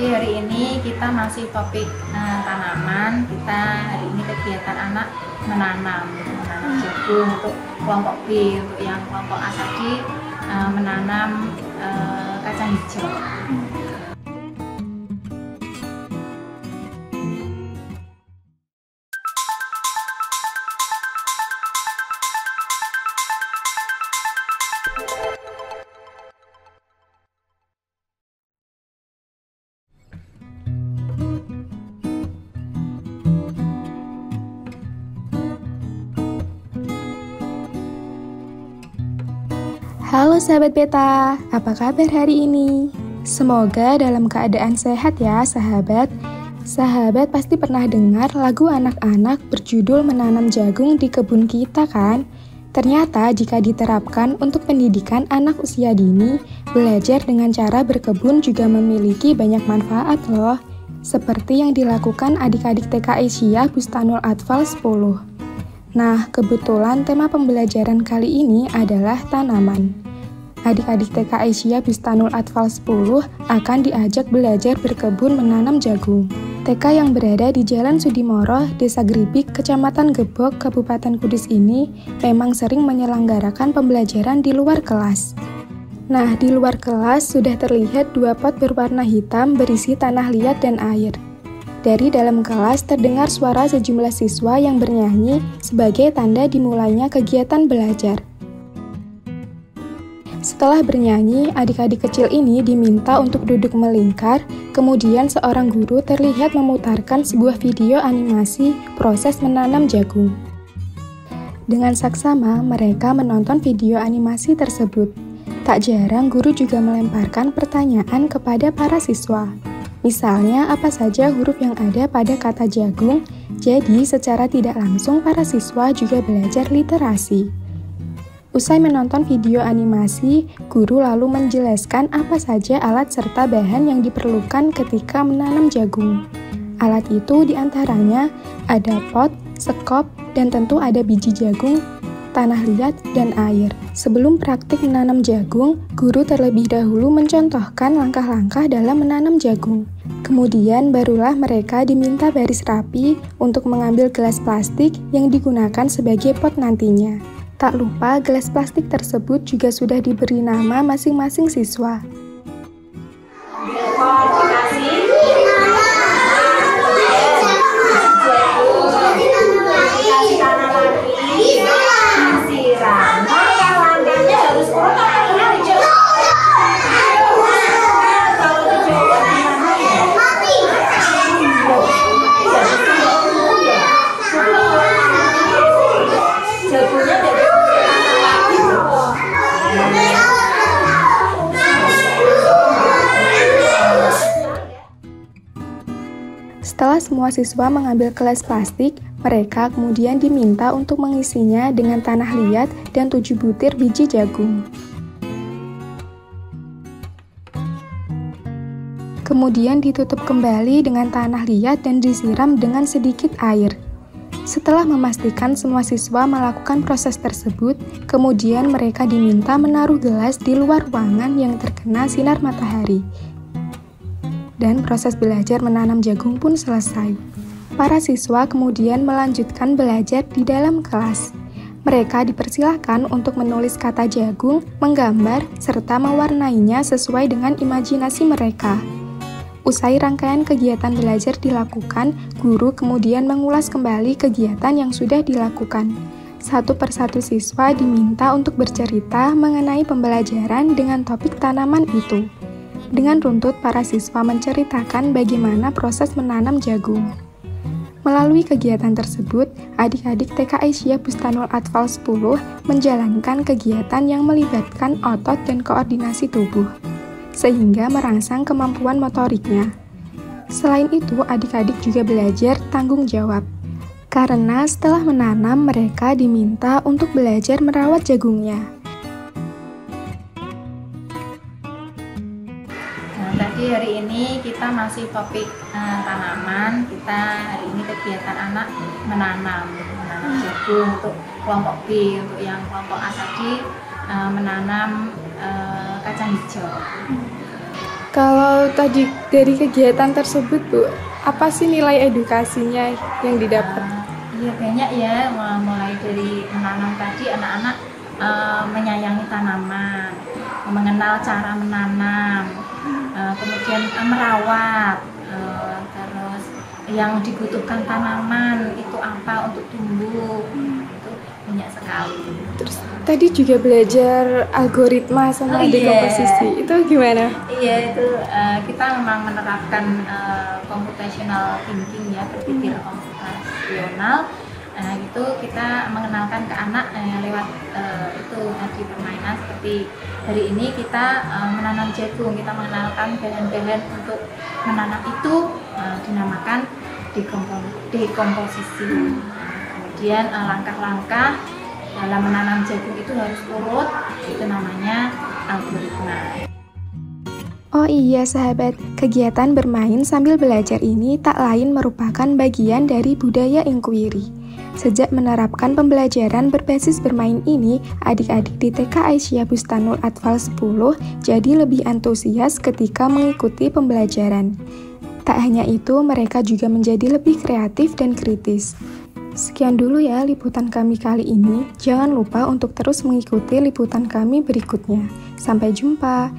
Jadi hari ini kita masih topik tanaman. Kita hari ini kegiatan anak menanam jagung untuk kelompok B, untuk yang kelompok A tadi menanam kacang hijau. Halo sahabat Beta, apa kabar hari ini? Semoga dalam keadaan sehat ya sahabat. Sahabat pasti pernah dengar lagu anak-anak berjudul Menanam Jagung di Kebun Kita kan? Ternyata jika diterapkan untuk pendidikan anak usia dini, belajar dengan cara berkebun juga memiliki banyak manfaat loh. Seperti yang dilakukan adik-adik TK Aisyah Bustanul Atfal 10. Nah, kebetulan tema pembelajaran kali ini adalah tanaman. Adik-adik TK Aisyah Bustanul Atfal 10 akan diajak belajar berkebun menanam jagung. TK yang berada di Jalan Sudimoro, Desa Gribik, Kecamatan Gebok, Kabupaten Kudus ini memang sering menyelenggarakan pembelajaran di luar kelas. Nah, di luar kelas sudah terlihat 2 pot berwarna hitam berisi tanah liat dan air. Dari dalam kelas terdengar suara sejumlah siswa yang bernyanyi sebagai tanda dimulainya kegiatan belajar. Setelah bernyanyi, adik-adik kecil ini diminta untuk duduk melingkar, kemudian seorang guru terlihat memutarkan sebuah video animasi proses menanam jagung. Dengan saksama, mereka menonton video animasi tersebut. Tak jarang guru juga melemparkan pertanyaan kepada para siswa. Misalnya, apa saja huruf yang ada pada kata jagung, jadi secara tidak langsung para siswa juga belajar literasi. Usai menonton video animasi, guru lalu menjelaskan apa saja alat serta bahan yang diperlukan ketika menanam jagung. Alat itu diantaranya ada pot, sekop, dan tentu ada biji jagung, tanah liat, dan air. Sebelum praktik menanam jagung, guru terlebih dahulu mencontohkan langkah-langkah dalam menanam jagung. Kemudian barulah mereka diminta baris rapi untuk mengambil gelas plastik yang digunakan sebagai pot nantinya. Tak lupa gelas plastik tersebut juga sudah diberi nama masing-masing siswa. Setelah semua siswa mengambil gelas plastik, mereka kemudian diminta untuk mengisinya dengan tanah liat dan 7 butir biji jagung. Kemudian ditutup kembali dengan tanah liat dan disiram dengan sedikit air. Setelah memastikan semua siswa melakukan proses tersebut, kemudian mereka diminta menaruh gelas di luar ruangan yang terkena sinar matahari. Dan proses belajar menanam jagung pun selesai. Para siswa kemudian melanjutkan belajar di dalam kelas. Mereka dipersilahkan untuk menulis kata jagung, menggambar, serta mewarnainya sesuai dengan imajinasi mereka. Usai rangkaian kegiatan belajar dilakukan, guru kemudian mengulas kembali kegiatan yang sudah dilakukan. Satu persatu siswa diminta untuk bercerita mengenai pembelajaran dengan topik tanaman itu. Dengan runtut, para siswa menceritakan bagaimana proses menanam jagung. Melalui kegiatan tersebut, adik-adik TK Aisyah Bustanul Atfal 10 menjalankan kegiatan yang melibatkan otot dan koordinasi tubuh, sehingga merangsang kemampuan motoriknya. Selain itu, adik-adik juga belajar tanggung jawab. Karena setelah menanam, mereka diminta untuk belajar merawat jagungnya. Jadi hari ini kita masih topik tanaman. Kita hari ini kegiatan anak menanam jagung untuk kelompok B, untuk yang kelompok A tadi menanam kacang hijau. Kalau tadi dari kegiatan tersebut Bu, apa sih nilai edukasinya yang didapat? Iya banyak ya, mulai dari menanam tadi anak-anak menyayangi tanaman, mengenal cara menanam, kemudian merawat, terus yang dibutuhkan tanaman itu apa untuk tumbuh, itu banyak sekali. Terus tadi juga belajar algoritma sama dekomposisi, itu gimana? Iya itu kita memang menerapkan computational thinking ya, berpikir komputasional. Itu kita mengenalkan ke anak lewat itu tadi permainan, seperti hari ini kita menanam jagung, kita mengenalkan bahan-bahan untuk menanam itu dinamakan dekomposisi. Kemudian langkah-langkah dalam menanam jagung itu harus urut, itu namanya algoritma. Oh iya sahabat, kegiatan bermain sambil belajar ini tak lain merupakan bagian dari budaya inquiry. Sejak menerapkan pembelajaran berbasis bermain ini, adik-adik di TK Aisyah Bustanul Atfal 10 jadi lebih antusias ketika mengikuti pembelajaran. Tak hanya itu, mereka juga menjadi lebih kreatif dan kritis. Sekian dulu ya liputan kami kali ini. Jangan lupa untuk terus mengikuti liputan kami berikutnya. Sampai jumpa.